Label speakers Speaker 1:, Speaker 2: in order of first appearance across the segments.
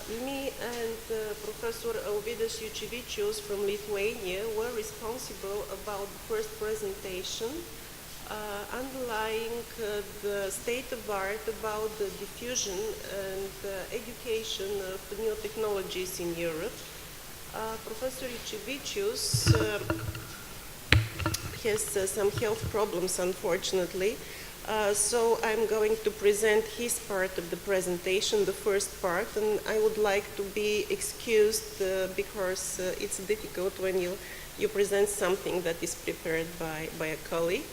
Speaker 1: Me and Professor Alvydas Juocevicious from Lithuania were responsible about the first presentation, underlying the state of art about the diffusion and education of new technologies in Europe. Professor Juocevicious has some health problems, unfortunately. So I'm going to present his part of the presentation, the first part, and I would like to be excused because it's difficult when you present something that is prepared by a colleague.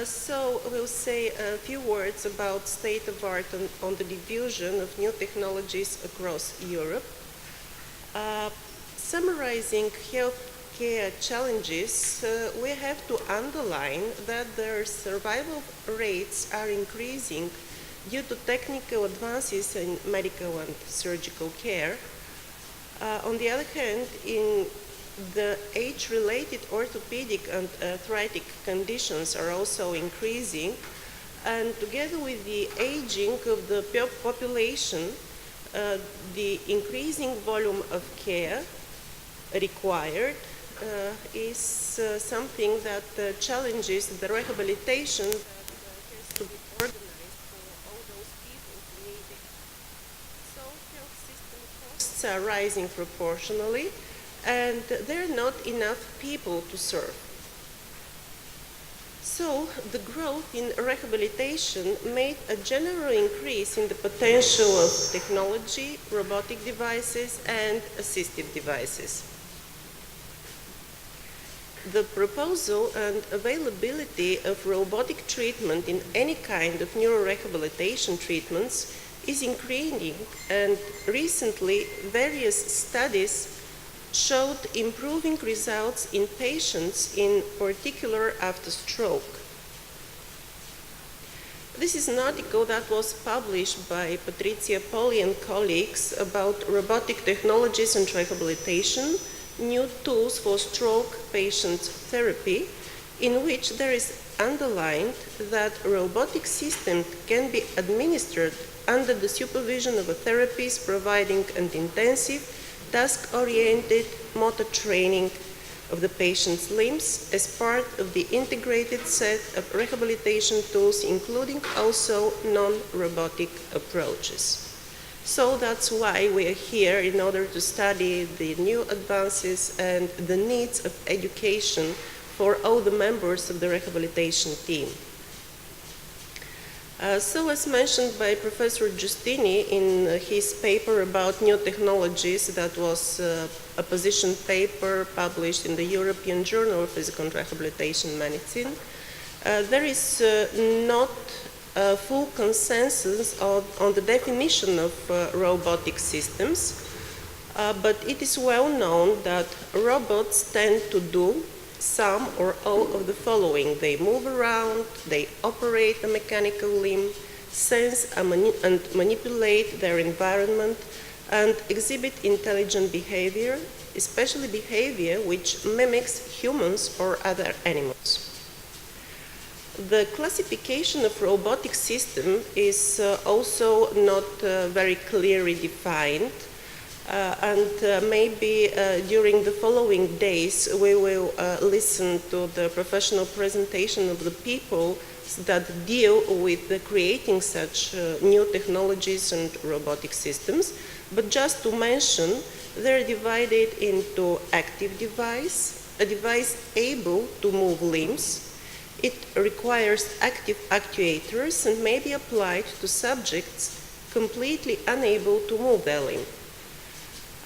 Speaker 1: So we'll say a few words about state of art on the diffusion of new technologies across Europe. Summarizing healthcare challenges, we have to underline that their survival rates are increasing due to technical advances in medical and surgical care. On the other hand, in the age-related orthopedic and arthritic conditions are also increasing, and together with the aging of the population, the increasing volume of care required is something that challenges the rehabilitation that has to be organized for all those people who need it. So health system costs are rising proportionally, and there are not enough people to serve. So the growth in rehabilitation made a general increase in the potential of technology, robotic devices, and assistive devices. The proposal and availability of robotic treatment in any kind of neurorehabilitation treatments is increasing, and recently various studies showed improving results in patients, in particular after stroke. This is an article that was published by Patricia Poli and colleagues about robotic technologies and rehabilitation, new tools for stroke patient therapy, in which there is underlined that robotic systems can be administered under the supervision of a therapist providing an intensive, task-oriented motor training of the patient's limbs as part of the integrated set of rehabilitation tools, including also non-robotic approaches. So that's why we are here, in order to study the new advances and the needs of education for all the members of the rehabilitation team. So as mentioned by Professor Giustini in his paper about new technologies, that was a position paper published in the European Journal of Physical and Rehabilitation Medicine, there is not a full consensus on the definition of robotic systems, but it is well known that robots tend to do some or all of the following. They move around, they operate a mechanical limb, sense and manipulate their environment, and exhibit intelligent behavior, especially behavior which mimics humans or other animals. The classification of robotic system is also not very clearly defined, and maybe during the following days we will listen to the professional presentation of the people that deal with the creating such new technologies and robotic systems. But just to mention, they're divided into active device, a device able to move limbs. It requires active actuators and may be applied to subjects completely unable to move their limb.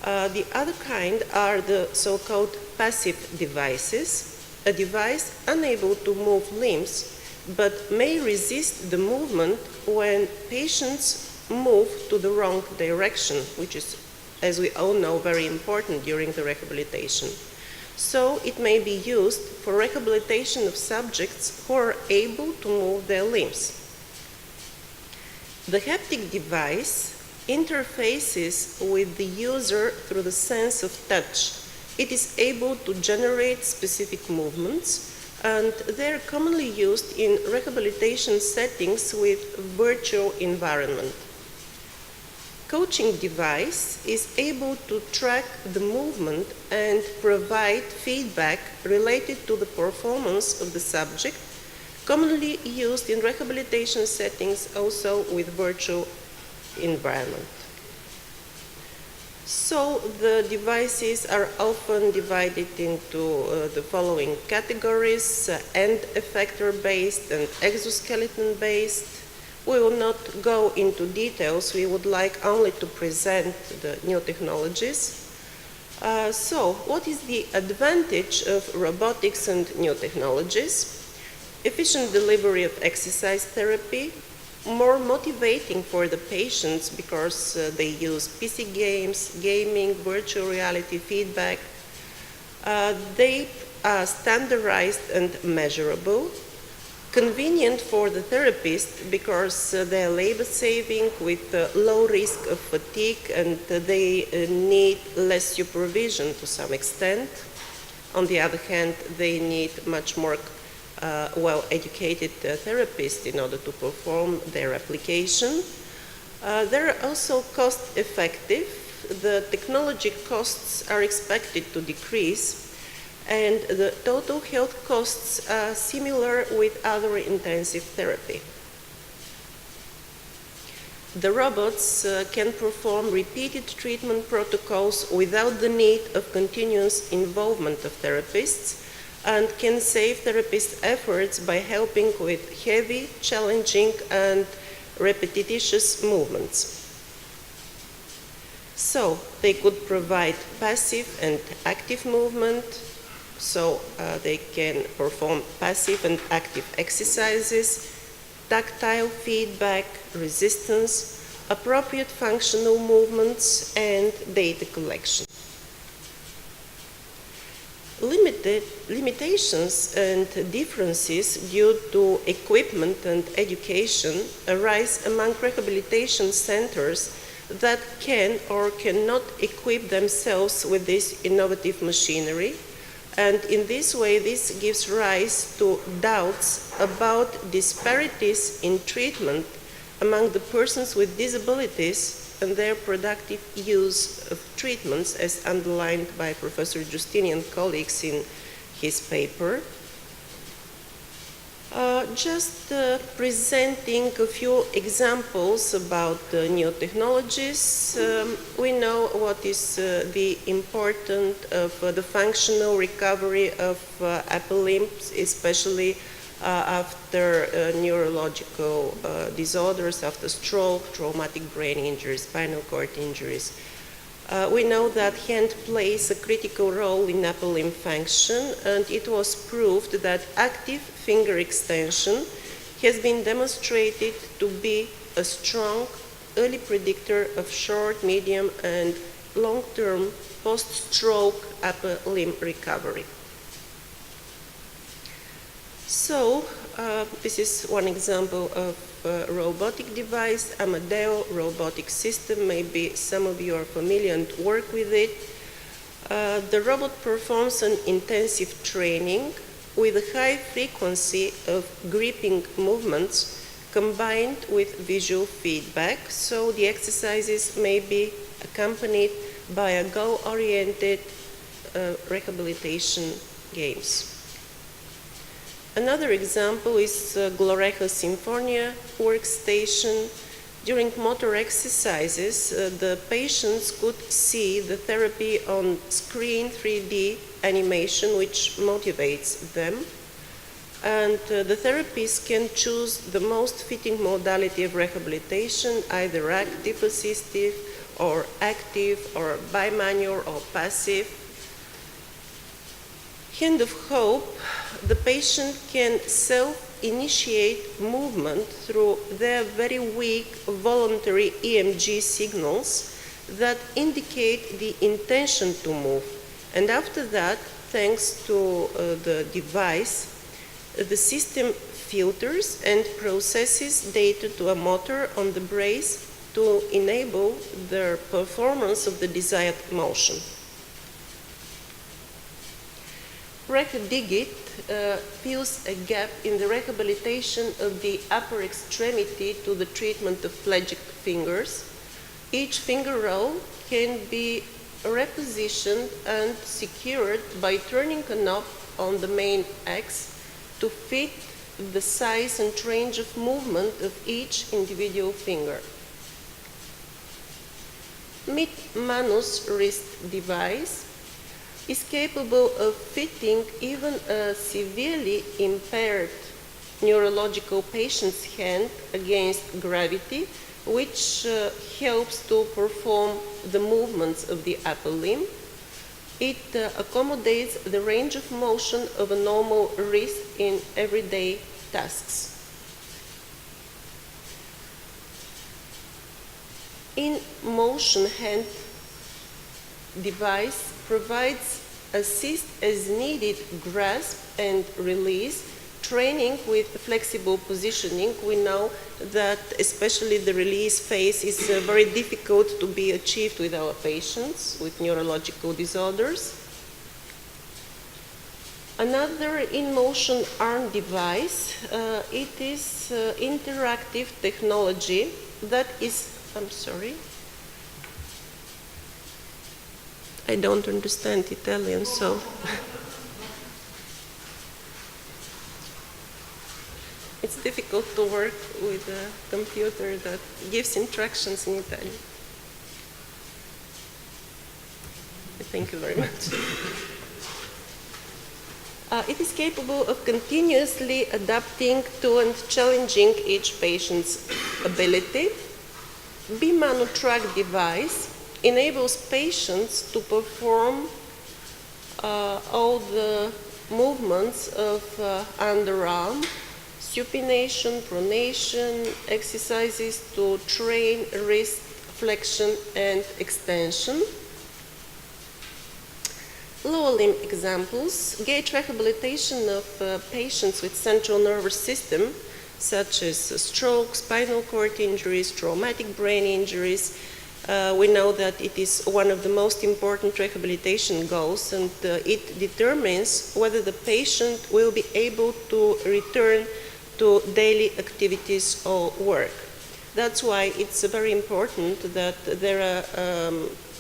Speaker 1: The other kind are the so-called passive devices, a device unable to move limbs but may resist the movement when patients move to the wrong direction, which is, as we all know, very important during the rehabilitation. So it may be used for rehabilitation of subjects who are able to move their limbs. The haptic device interfaces with the user through the sense of touch. It is able to generate specific movements, and they're commonly used in rehabilitation settings with virtual environment. coaching device is able to track the movement and provide feedback related to the performance of the subject, commonly used in rehabilitation settings, also with virtual environment. So the devices are often divided into the following categories: end effector-based and exoskeleton-based. We will not go into details. We would like only to present the new technologies. So what is the advantage of robotics and new technologies? Efficient delivery of exercise therapy, more motivating for the patients because they use PC games, gaming, virtual reality feedback. They are standardized and measurable. Convenient for the therapist because they are labor saving with low risk of fatigue, and they need less supervision to some extent. On the other hand, they need much more well-educated therapists in order to perform their application. They're also cost-effective. The technology costs are expected to decrease, and the total health costs are similar with other intensive therapy. The robots can perform repeated treatment protocols without the need of continuous involvement of therapists, and can save therapists' efforts by helping with heavy, challenging, and repetitious movements. So they could provide passive and active movement, so they can perform passive and active exercises, tactile feedback, resistance, appropriate functional movements, and data collection. Limitations and differences due to equipment and education arise among rehabilitation centers that can or cannot equip themselves with this innovative machinery, and in this way this gives rise to doubts about disparities in treatment among the persons with disabilities and their productive use of treatments, as underlined by Professor Giustini and colleagues in his paper. Just presenting a few examples about new technologies. We know what is the importance of the functional recovery of upper limbs, especially after neurological disorders, after stroke, traumatic brain injuries, spinal cord injuries. We know that hand plays a critical role in upper limb function, and it was proved that active finger extension has been demonstrated to be a strong early predictor of short, medium, and long-term post-stroke upper limb recovery. So this is one example of a robotic device, Amadeo robotic system. Maybe some of you are familiar and work with it. The robot performs an intensive training with a high frequency of gripping movements combined with visual feedback, so the exercises may be accompanied by a goal-oriented rehabilitation games. Another example is Gloreja Symphonia workstation. During motor exercises, the patients could see the therapy on screen 3D animation, which motivates them. And the therapists can choose the most fitting modality of rehabilitation, either active assistive, or active, or bimanual, or passive. Hand of hope, the patient can self-initiate movement through their very weak voluntary EMG signals that indicate the intention to move. And after that, thanks to the device, the system filters and processes data to a motor on the brace to enable the performance of the desired motion. RehaDigit fills a gap in the rehabilitation of the upper extremity to the treatment of pelagic fingers. Each finger row can be repositioned and secured by turning a knob on the main X to fit the size and range of movement of each individual finger. Mid-manus wrist device is capable of fitting even a severely impaired neurological patient's hand against gravity, which helps to perform the movements of the upper limb. It accommodates the range of motion of a normal wrist in everyday tasks. In-motion hand device provides assist as needed grasp and release training with flexible positioning. We know that especially the release phase is very difficult to be achieved with our patients with neurological disorders. Another in-motion arm device, it is interactive technology that is, I'm sorry, I don't understand Italian, so it's difficult to work with a computer that gives instructions in Italian. Thank you very much. It is capable of continuously adapting to and challenging each patient's ability. B-Manu track device enables patients to perform all the movements of underarm, supination, pronation, exercises to train wrist flexion and extension. Lower limb examples: gait rehabilitation of patients with central nervous system, such as stroke, spinal cord injuries, traumatic brain injuries. We know that it is one of the most important rehabilitation goals, and it determines whether the patient will be able to return to daily activities or work. That's why it's very important that there are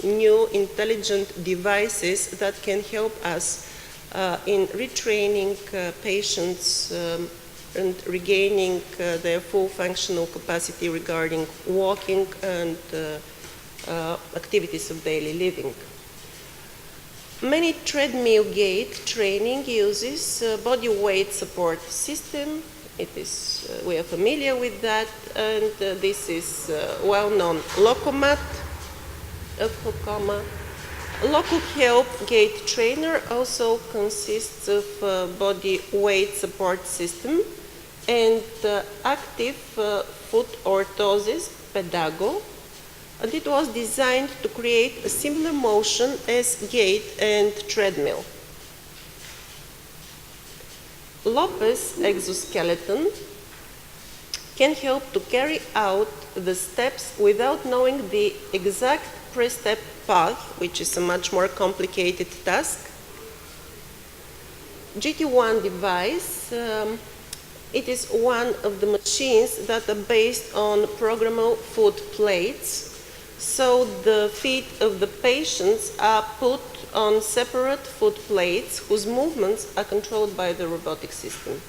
Speaker 1: new intelligent devices that can help us in retraining patients and regaining their full functional capacity regarding walking and activities of daily living. Many treadmill gait training uses body weight support system. We are familiar with that, and this is well-known Locomat of Hokoma. Local help gait trainer also consists of body weight support system and active foot orthosis, pedago, and it was designed to create a similar motion as gait and treadmill. Lopez exoskeleton can help to carry out the steps without knowing the exact pre-step path, which is a much more complicated task. GT1 device, it is one of the machines that are based on programmable foot plates. So the feet of the patients are put on separate foot plates whose movements are controlled by the robotic system.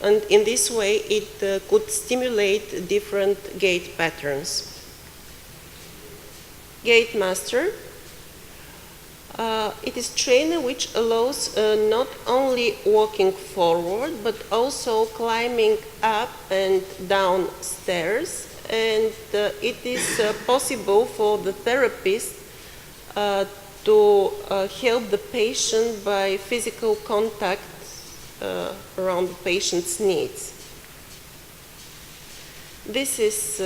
Speaker 1: And in this way, it could stimulate different gait patterns. Gait Master, it is trainer which allows not only walking forward, but also climbing up and down stairs. And it is possible for the therapist to help the patient by physical contact around the patient's needs. This is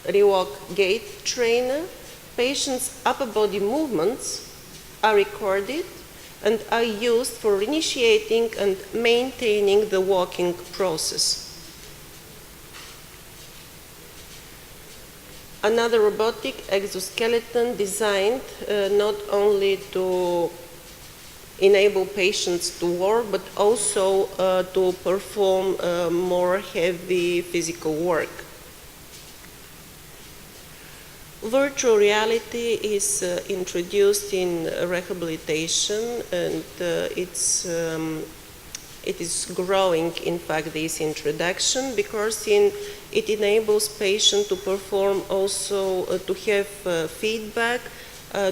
Speaker 1: Rewalk Gait Trainer. Patients' upper body movements are recorded and are used for initiating and maintaining the walking process. Another robotic exoskeleton designed not only to enable patients to work, but also to perform more heavy physical work. Virtual reality is introduced in rehabilitation, and it is growing, in fact, this introduction, because it enables patients to perform also, to have feedback,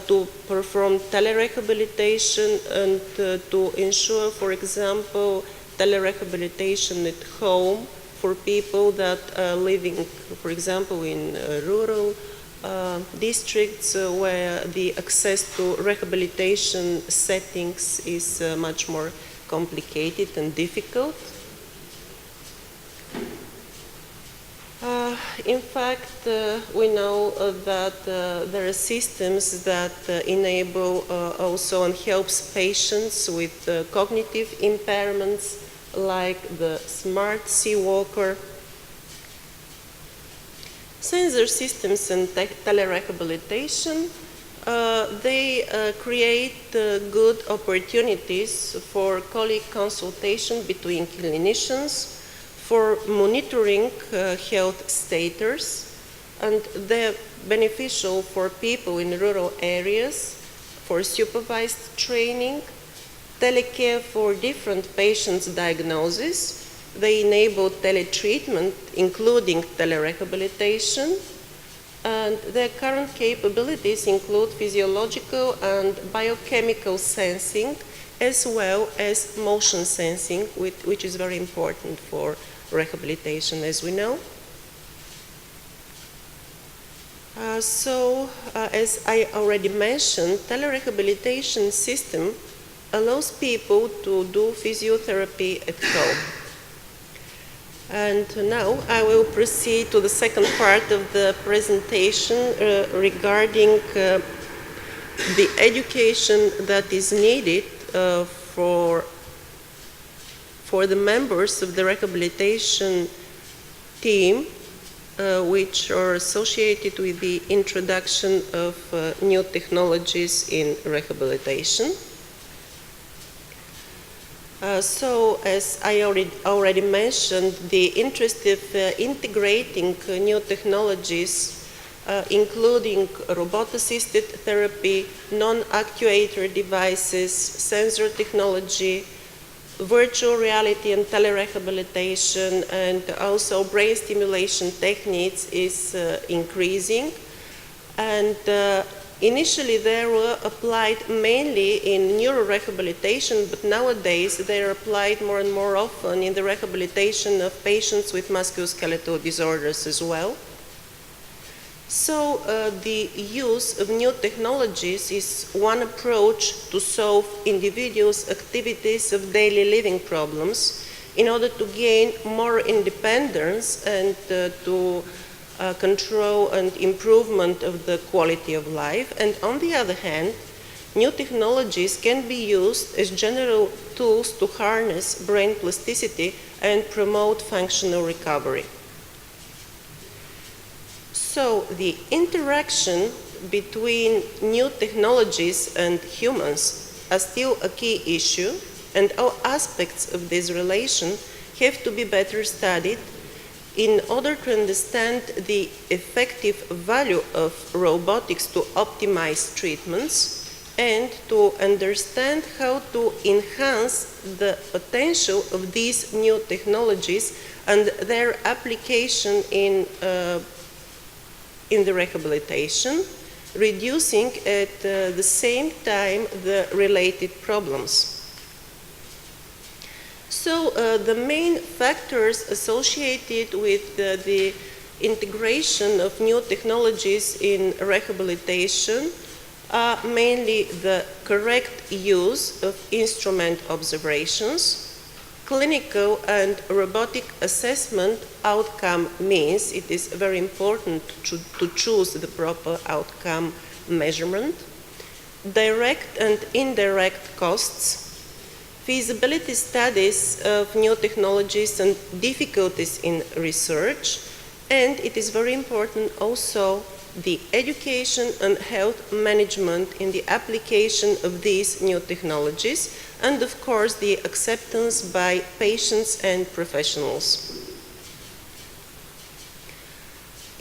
Speaker 1: to perform telerehabilitation, and to ensure, for example, telerehabilitation at home for people that are living, for example, in rural districts where the access to rehabilitation settings is much more complicated and difficult. In fact, we know that there are systems that enable also and helps patients with cognitive impairments, like the Smart Seawalker. Sensor systems and telerehabilitation, they create good opportunities for colleague consultation between clinicians, for monitoring health status, and they're beneficial for people in rural areas, for supervised training, telecare for different patients' diagnoses. They enable teletreatment, including telerehabilitation, and their current capabilities include physiological and biochemical sensing, as well as motion sensing, which is very important for rehabilitation, as we know. As I already mentioned, telerehabilitation system allows people to do physiotherapy at home. And now I will proceed to the second part of the presentation regarding the education that is needed for the members of the rehabilitation team, which are associated with the introduction of new technologies in rehabilitation. As I already mentioned, the interest of integrating new technologies, including robot-assisted therapy, non-actuator devices, sensor technology, virtual reality and telerehabilitation, and also brain stimulation techniques is increasing. And initially, they were applied mainly in neurorehabilitation, but nowadays they are applied more and more often in the rehabilitation of patients with musculoskeletal disorders as well. So the use of new technologies is one approach to solve individuals' activities of daily living problems in order to gain more independence and to control and improvement of the quality of life. And on the other hand, new technologies can be used as general tools to harness brain plasticity and promote functional recovery. So the interaction between new technologies and humans are still a key issue, and all aspects of this relation have to be better studied in order to understand the effective value of robotics to optimize treatments and to understand how to enhance the potential of these new technologies and their application in the rehabilitation, reducing at the same time the related problems. So the main factors associated with the integration of new technologies in rehabilitation are mainly the correct use of instrument observations, clinical and robotic assessment outcome means. It is very important to choose the proper outcome measurement, direct and indirect costs, feasibility studies of new technologies and difficulties in research, and it is very important also the education and health management in the application of these new technologies, and of course the acceptance by patients and professionals.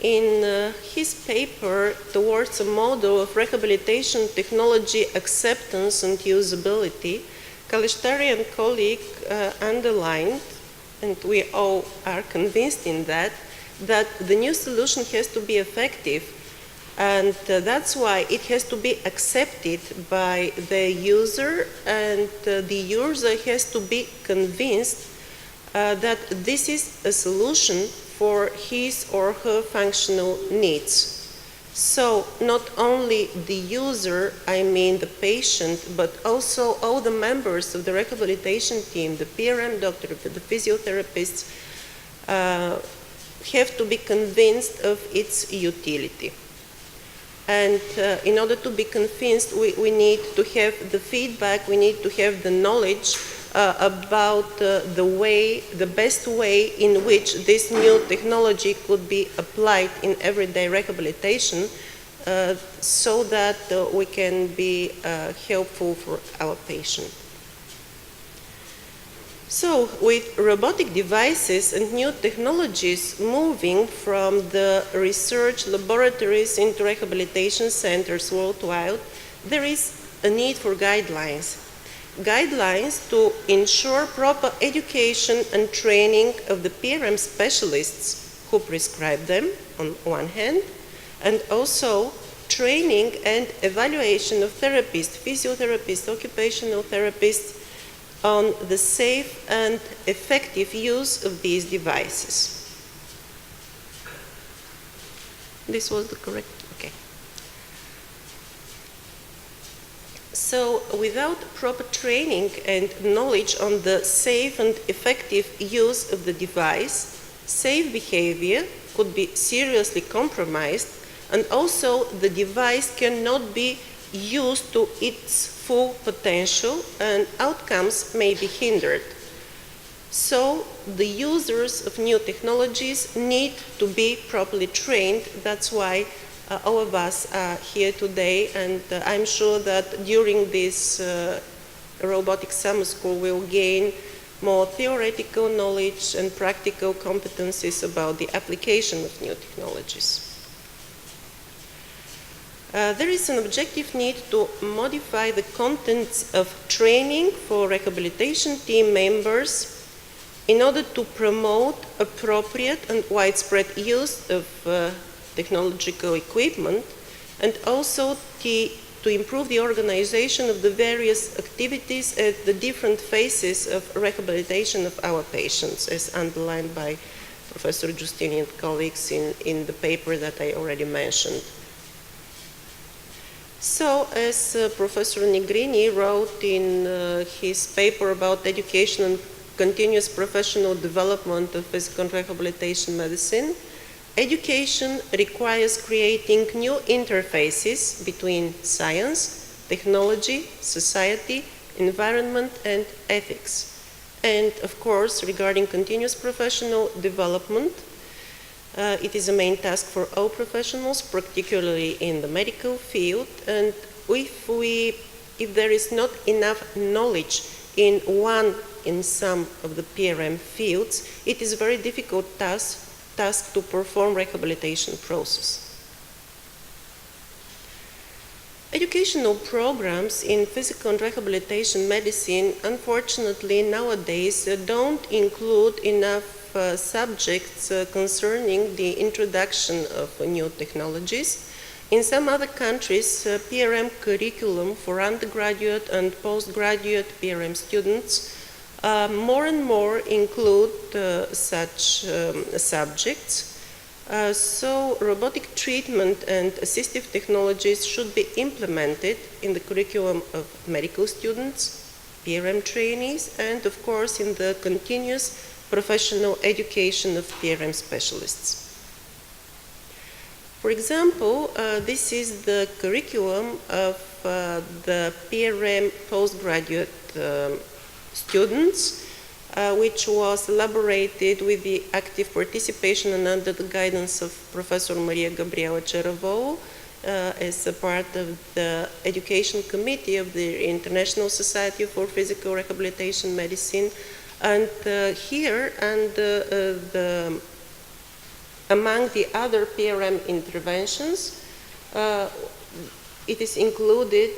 Speaker 1: in his paper towards a model of rehabilitation technology acceptance and usability, Kalistari and colleague underlined, and we all are convinced in that the new solution has to be effective, and that's why it has to be accepted by the user, and the user has to be convinced that this is a solution for his or her functional needs. So not only the user, I mean the patient, but also all the members of the rehabilitation team, the PRM doctor, the physiotherapists, have to be convinced of its utility. And in order to be convinced, we need to have the feedback, we need to have the knowledge about the best way in which this new technology could be applied in everyday rehabilitation so that we can be helpful for our patient. So, with robotic devices and new technologies moving from the research laboratories into rehabilitation centers worldwide, there is a need for guidelines. Guidelines to ensure proper education and training of the PRM specialists who prescribe them, on one hand, and also training and evaluation of therapists, physiotherapists, occupational therapists, on the safe and effective use of these devices. This was the correct, okay. So without proper training and knowledge on the safe and effective use of the device, safe behavior could be seriously compromised, and also the device cannot be used to its full potential and outcomes may be hindered. So the users of new technologies need to be properly trained. That's why all of us are here today, and I'm sure that during this robotic summer school we'll gain more theoretical knowledge and practical competencies about the application of new technologies. There is an objective need to modify the contents of training for rehabilitation team members in order to promote appropriate and widespread use of technological equipment, and also to improve the organization of the various activities at the different phases of rehabilitation of our patients, as underlined by Professor Giustini and colleagues in the paper that I already mentioned. So, as Professor Negrini wrote in his paper about education and continuous professional development of physical and rehabilitation medicine, education requires creating new interfaces between science, technology, society, environment, and ethics. And of course, regarding continuous professional development, it is a main task for all professionals, particularly in the medical field. And if there is not enough knowledge in some of the PRM fields, it is a very difficult task to perform rehabilitation process. Educational programs in physical and rehabilitation medicine, unfortunately, nowadays don't include enough subjects concerning the introduction of new technologies. In some other countries, PRM curriculum for undergraduate and postgraduate PRM students more and more include such subjects. So robotic treatment and assistive technologies should be implemented in the curriculum of medical students, PRM trainees, and of course in the continuous professional education of PRM specialists. For example, this is the curriculum of the PRM postgraduate students, which was elaborated with the active participation and under the guidance of Professor Maria Gabriela Ceravou as a part of the Education Committee of the International Society for Physical Rehabilitation Medicine. And here, under the Among the other PRM interventions, it is included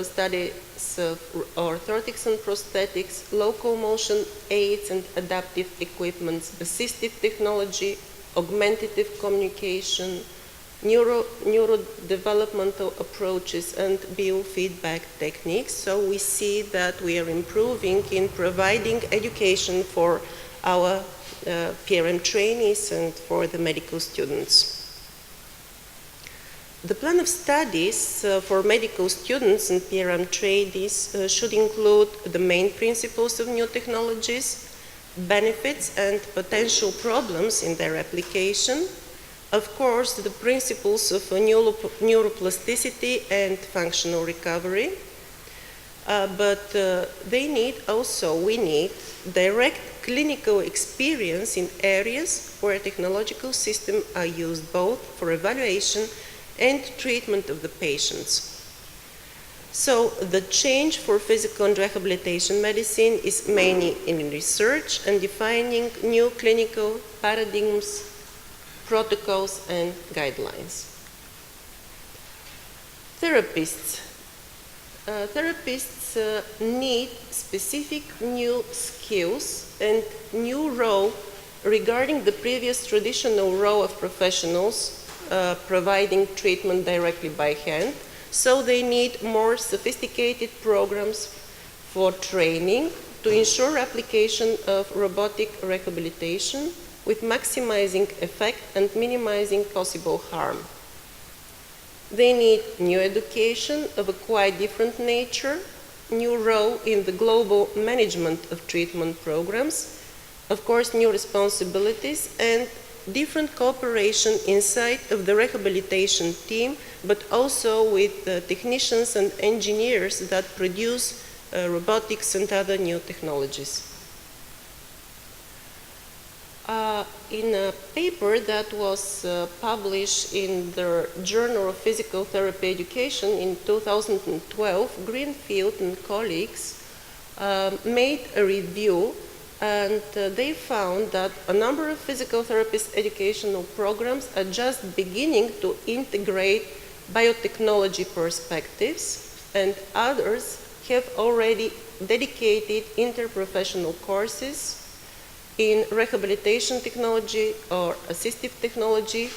Speaker 1: studies of orthotics and prosthetics, locomotion aids and adaptive equipments, assistive technology, augmentative communication, neurodevelopmental approaches, and biofeedback techniques. So we see that we are improving in providing education for our PRM trainees and for the medical students. The plan of studies for medical students and PRM trainees should include the main principles of new technologies, benefits and potential problems in their application, of course, the principles of neuroplasticity and functional recovery, but we need direct clinical experience in areas where technological systems are used both for evaluation and treatment of the patients. So the change for physical and rehabilitation medicine is mainly in research and defining new clinical paradigms, protocols, and guidelines. Therapists. Therapists need specific new skills and new role regarding the previous traditional role of professionals providing treatment directly by hand. So they need more sophisticated programs for training to ensure application of robotic rehabilitation with maximizing effect and minimizing possible harm. They need new education of a quite different nature, new role in the global management of treatment programs, of course new responsibilities, and different cooperation inside of the rehabilitation team, but also with technicians and engineers that produce robotics and other new technologies. In a paper that was published in the Journal of Physical Therapy Education in 2012, Greenfield and colleagues made a review, and they found that a number of physical therapist educational programs are just beginning to integrate biotechnology perspectives, and others have already dedicated interprofessional courses in rehabilitation technology or assistive technology,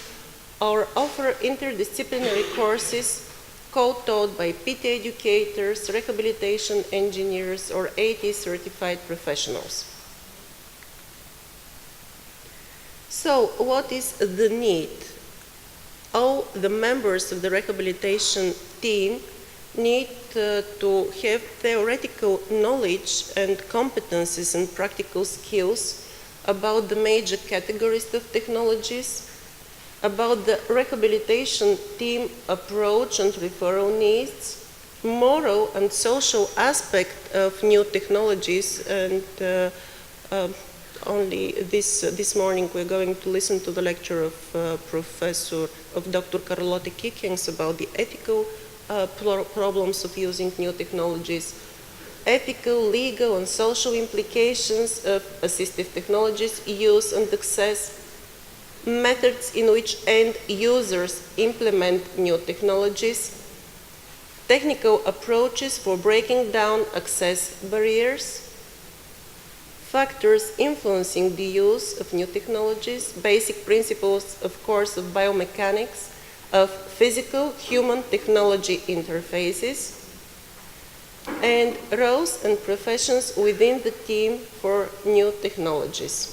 Speaker 1: or offer interdisciplinary courses co-taught by PT educators, rehabilitation engineers, or AT certified professionals. So what is the need? All the members of the rehabilitation team need to have theoretical knowledge and competencies and practical skills about the major categories of technologies, about the rehabilitation team approach and referral needs, moral and social aspect of new technologies, and only this morning we're going to listen to the lecture of Dr. Carlotta Kickings about the ethical problems of using new technologies, ethical, legal, and social implications of assistive technologies use and access, methods in which end users implement new technologies, technical approaches for breaking down access barriers, factors influencing the use of new technologies, basic principles, of course, of biomechanics, of physical human technology interfaces, and roles and professions within the team for new technologies.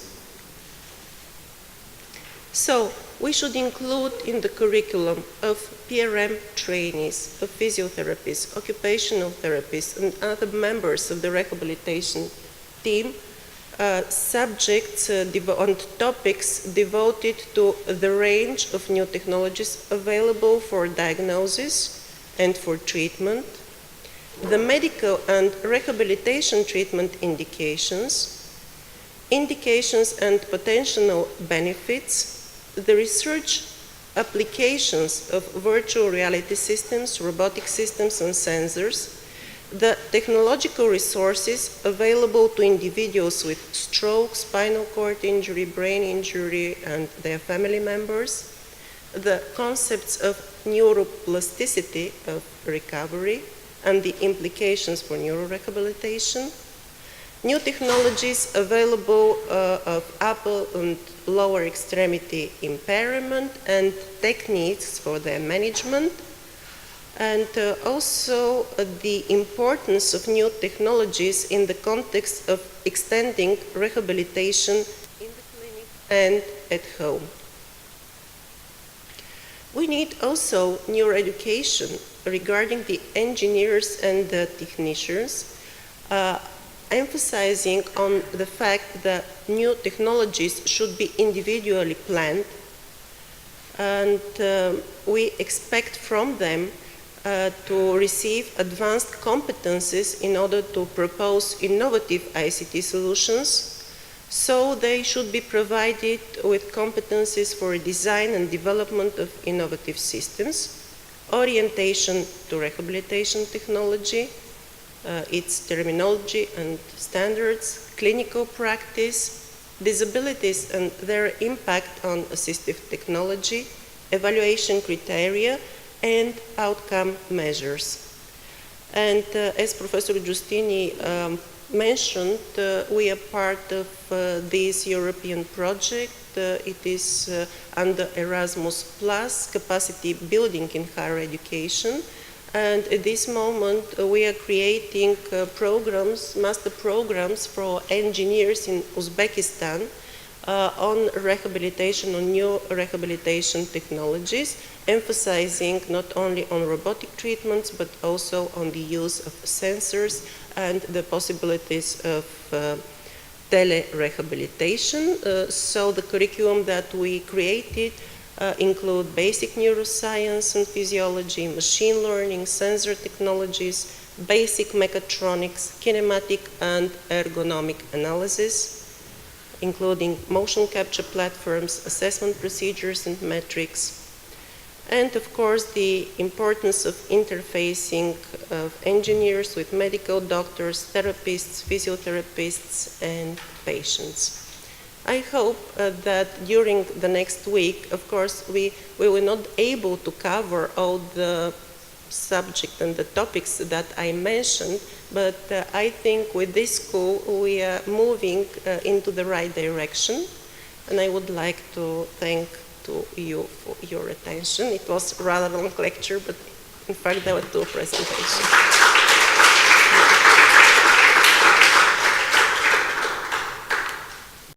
Speaker 1: So we should include in the curriculum of PRM trainees, of physiotherapists, occupational therapists, and other members of the rehabilitation team subjects and topics devoted to the range of new technologies available for diagnosis and for treatment, the medical and rehabilitation treatment indications, indications and potential benefits, the research applications of virtual reality systems, robotic systems, and sensors, The technological resources available to individuals with stroke, spinal cord injury, brain injury, and their family members, the concepts of neuroplasticity of recovery and the implications for neurorehabilitation, new technologies available of upper and lower extremity impairment and techniques for their management, and also the importance of new technologies in the context of extending rehabilitation in the clinic and at home. We need also neuroeducation regarding the engineers and the technicians, emphasizing on the fact that new technologies should be individually planned, and we expect from them to receive advanced competencies in order to propose innovative ICT solutions. So they should be provided with competencies for design and development of innovative systems, orientation to rehabilitation technology, its terminology and standards, clinical practice, disabilities and their impact on assistive technology, evaluation criteria, and outcome measures. And as Professor Giustini mentioned, we are part of this European project. It is under Erasmus Plus, capacity building in higher education. And at this moment, we are creating programs, master programs for engineers in Uzbekistan on rehabilitation, on new rehabilitation technologies, emphasizing not only on robotic treatments, but also on the use of sensors and the possibilities of tele-rehabilitation. So the curriculum that we created include basic neuroscience and physiology, machine learning, sensor technologies, basic mechatronics, kinematic and ergonomic analysis, including motion capture platforms, assessment procedures and metrics, and of course the importance of interfacing of engineers with medical doctors, therapists, physiotherapists, and patients. I hope that during the next week, of course, we were not able to cover all the subject and the topics that I mentioned, but I think with this school we are moving into the right direction, and I would like to thank to you for your attention. It was a rather long lecture, but in fact there were two presentations.